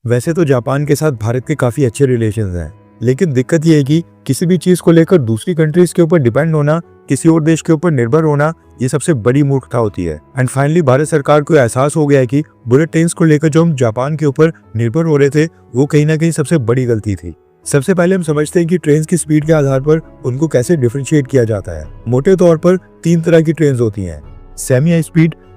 वैसे तो जापान के साथ भारत के काफ़ी अच्छे रिलेशंस हैं, लेकिन दिक्कत ये है कि किसी भी चीज़ को लेकर दूसरी कंट्रीज़ के ऊपर डिपेंड होना, किसी और देश के ऊपर निर्भर होना, ये सबसे बड़ी मूर्खता होती है। एंड फाइनली भारत सरकार को एहसास हो गया है कि बुलेट ट्रेन्स को लेकर जो हम जापान के ऊपर निर्भर हो रहे थे, वो कहीं ना कहीं सबसे बड़ी गलती थी। सबसे पहले हम समझते हैं कि ट्रेन की स्पीड के आधार पर उनको कैसे डिफरेंशिएट किया जाता है। मोटे तौर पर 3 तरह की ट्रेन होती हैं, सेमी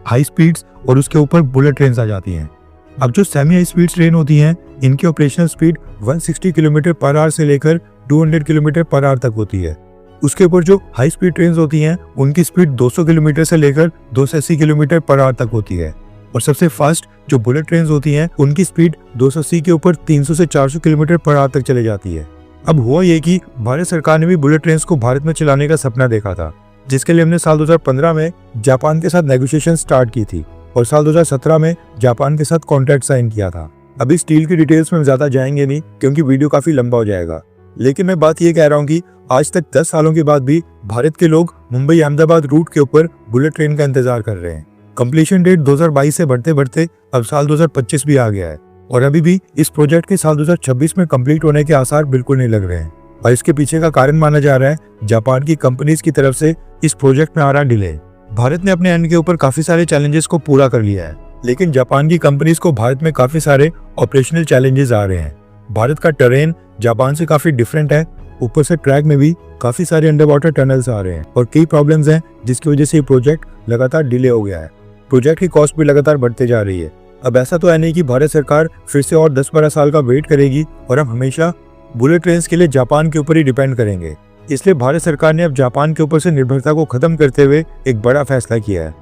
हाई स्पीड्स और उसके ऊपर बुलेट ट्रेन आ जाती हैं। अब जो सेमी हाई स्पीड ट्रेन होती हैं, इनकी operational speed 160 kilometre per our से लेकर 200 किलोमीटर पर आवर तक होती है। उसके ऊपर जो हाई स्पीड ट्रेन होती हैं, उनकी स्पीड 200 किलोमीटर से लेकर 280 किलोमीटर पर आवर तक होती है। और सबसे फास्ट जो बुलेट ट्रेन होती हैं, उनकी स्पीड 280 के ऊपर 300 से 400 किलोमीटर पर आवर तक चले जाती है। अब हुआ ये कि भारत सरकार ने भी बुलेट ट्रेन को भारत में चलाने का सपना देखा था, जिसके लिए हमने साल 2015 में जापान के साथ नेगोशिएशन स्टार्ट की थी और साल 2017 में जापान के साथ कॉन्ट्रैक्ट साइन किया था। अभी स्टील की डिटेल्स में ज्यादा जाएंगे नहीं, क्योंकि वीडियो काफी लंबा हो जाएगा। लेकिन मैं बात ये कह रहा हूँ कि आज तक 10 सालों के बाद भी भारत के लोग मुंबई अहमदाबाद रूट के ऊपर बुलेट ट्रेन का इंतजार कर रहे हैं। कंप्लीशन डेट 2022 से बढ़ते बढ़ते अब साल 2025 भी आ गया है और अभी भी इस प्रोजेक्ट के साल 2026 में कंप्लीट होने के आसार बिल्कुल नहीं लग रहे हैं। और इसके पीछे का कारण माना जा रहा है जापान की कंपनीज की तरफ से इस प्रोजेक्ट में आ रहा डिले। भारत ने अपने एंड के ऊपर काफी सारे चैलेंजेस को पूरा कर लिया है, लेकिन जापान की कंपनीज को भारत में काफी सारे ऑपरेशनल चैलेंजेस आ रहे हैं। भारत का टेरेन जापान से काफी डिफरेंट है, ऊपर से ट्रैक में भी काफी सारे अंडर वाटर टनल्स आ रहे हैं और कई प्रॉब्लम्स हैं, जिसकी वजह से ये प्रोजेक्ट लगातार डिले हो गया है। प्रोजेक्ट की कॉस्ट भी लगातार बढ़ते जा रही है। अब ऐसा तो है नहीं कि भारत सरकार फिर से और 10-12 साल का वेट करेगी और हम हमेशा बुलेट ट्रेन के लिए जापान के ऊपर ही डिपेंड करेंगे। इसलिए भारत सरकार ने अब जापान के ऊपर से निर्भरता को खत्म करते हुए एक बड़ा फैसला किया है।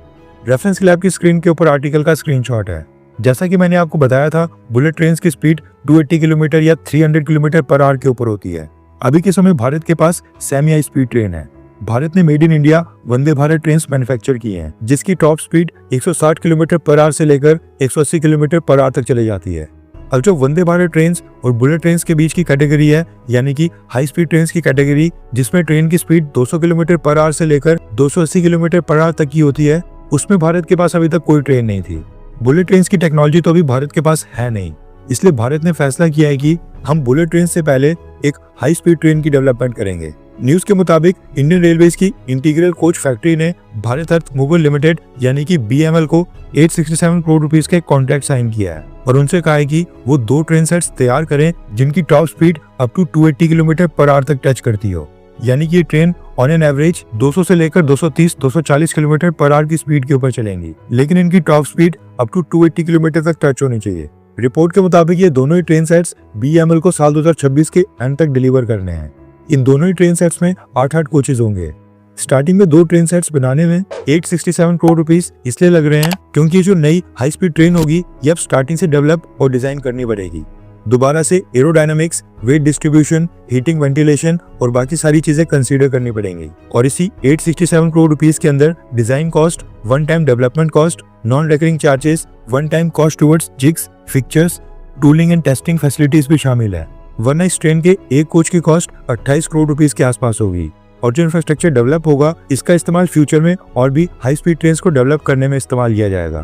रेफरेंस लैब की स्क्रीन के ऊपर आर्टिकल का स्क्रीनशॉट है। जैसा कि मैंने आपको बताया था, बुलेट ट्रेन की स्पीड 280 किलोमीटर या 300 किलोमीटर पर आवर के ऊपर होती है। अभी के समय भारत के पास सेमी हाई स्पीड ट्रेन है। भारत ने made in India Vande Bharat train manufacture की हैं, जिसकी top speed 160 kilometre per our से लेकर 180 किलोमीटर पर आवर तक चली जाती है। अब जो वंदे भारत ट्रेन और बुलेट ट्रेन के बीच की कैटेगरी है, यानी कि हाई स्पीड ट्रेन की कैटेगरी, जिसमें ट्रेन की स्पीड 200 किलोमीटर पर आवर से लेकर 280 किलोमीटर पर आवर तक की होती है, उसमें भारत के पास अभी तक कोई ट्रेन नहीं थी। बुलेट ट्रेन की टेक्नोलॉजी तो अभी भारत के पास है नहीं, इसलिए भारत ने फैसला किया है कि हम बुलेट ट्रेन से पहले एक हाई स्पीड ट्रेन की डेवलपमेंट करेंगे। न्यूज के मुताबिक इंडियन रेलवेज की इंटीग्रल कोच फैक्ट्री ने भारत अर्थ मोबाइल लिमिटेड यानी कि BML को 867 करोड़ रुपीस का कॉन्ट्रैक्ट साइन किया है और उनसे कहा है कि वो 2 ट्रेन सेट्स तैयार करें जिनकी top speed up to 280 kilometre per hour तक टच करती हो। यानी कि ये ट्रेन ऑन एन एवरेज 200 से लेकर 230-240 किलोमीटर पर आवर की स्पीड के ऊपर चलेंगी, लेकिन इनकी top speed up to 280 kilometre तक टच होनी चाहिए। रिपोर्ट के मुताबिक ये दोनों ही ट्रेन सेट्स BML को साल 2026 के एंड तक डिलीवर करने हैं। इन दोनों ही ट्रेन सेट्स में 8-8 कोचेज होंगे। स्टार्टिंग में 2 ट्रेन सेट्स बनाने में 867 करोड़ रुपीस इसलिए लग रहे हैं क्योंकि जो नई हाई स्पीड ट्रेन होगी, ये अब स्टार्टिंग से डेवलप और डिजाइन करनी पड़ेगी। दोबारा से aerodynamics, wait distribution, heating, ventilation और बाकी सारी चीजें कंसीडर करनी पड़ेंगी। और इसी 867 करोड़ रुपीस के अंदर design cost, one time development cost, non recurring charges, one time cost towards jigs, fixtures, tooling and testing facilities भी शामिल है। वरना इस ट्रेन के एक कोच की कॉस्ट 28 करोड़ रुपीस के आसपास होगी। और जो इंफ्रास्ट्रक्चर डेवलप होगा, इसका इस्तेमाल फ्यूचर में और भी हाई स्पीड ट्रेन को डेवलप करने में इस्तेमाल किया जाएगा।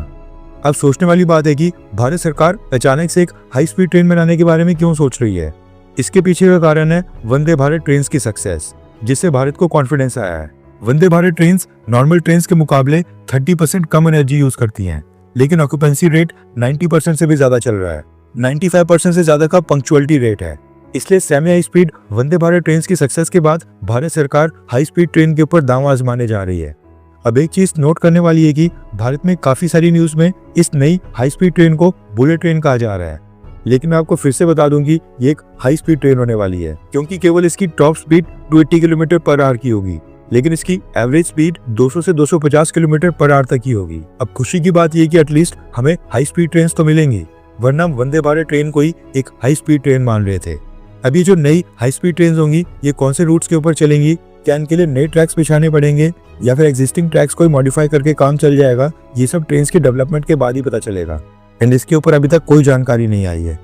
अब सोचने वाली बात है कि भारत सरकार अचानक से एक हाई स्पीड ट्रेन बनाने के बारे में क्यों सोच रही है। इसके पीछे का कारण है वंदे भारत ट्रेन की सक्सेस, जिससे भारत को कॉन्फिडेंस आया है। Vande Bharat train normal train के मुकाबले 30% कम एनर्जी यूज करती हैं, लेकिन ऑक्यूपेंसी रेट 90% से भी ज्यादा चल रहा है। 95% से ज्यादा का पंक्चुअलिटी रेट है। इसलिए semi high speed Vande Bharat train की सक्सेस के बाद भारत सरकार हाई स्पीड ट्रेन के ऊपर दांव आजमाने जा रही है। अब एक चीज नोट करने वाली है कि भारत में काफी सारी न्यूज में इस नई हाई स्पीड ट्रेन को बुलेट ट्रेन कहा जा रहा है, लेकिन मैं आपको फिर से बता दूं कि ये एक हाई स्पीड ट्रेन होने वाली है, क्योंकि केवल इसकी top speed 280 kilometre per our की होगी, लेकिन इसकी एवरेज स्पीड 200 से 250 किलोमीटर पर आवर तक की होगी। अब खुशी की बात यह कि एटलीस्ट हमें हाई स्पीड ट्रेन तो मिलेंगी, वरना हम वंदे भारत ट्रेन को ही एक हाई स्पीड ट्रेन मान रहे थे। अभी जो नई हाई स्पीड ट्रेन होंगी, ये कौन से रूट्स के ऊपर चलेंगी, क्या इनके लिए नए ट्रैक्स बिछाने पड़ेंगे या फिर एग्जिस्टिंग ट्रैक्स को मॉडिफाई करके काम चल जाएगा, ये सब ट्रेन के डेवलपमेंट के बाद ही पता चलेगा। एंड इसके ऊपर अभी तक कोई जानकारी नहीं आई है।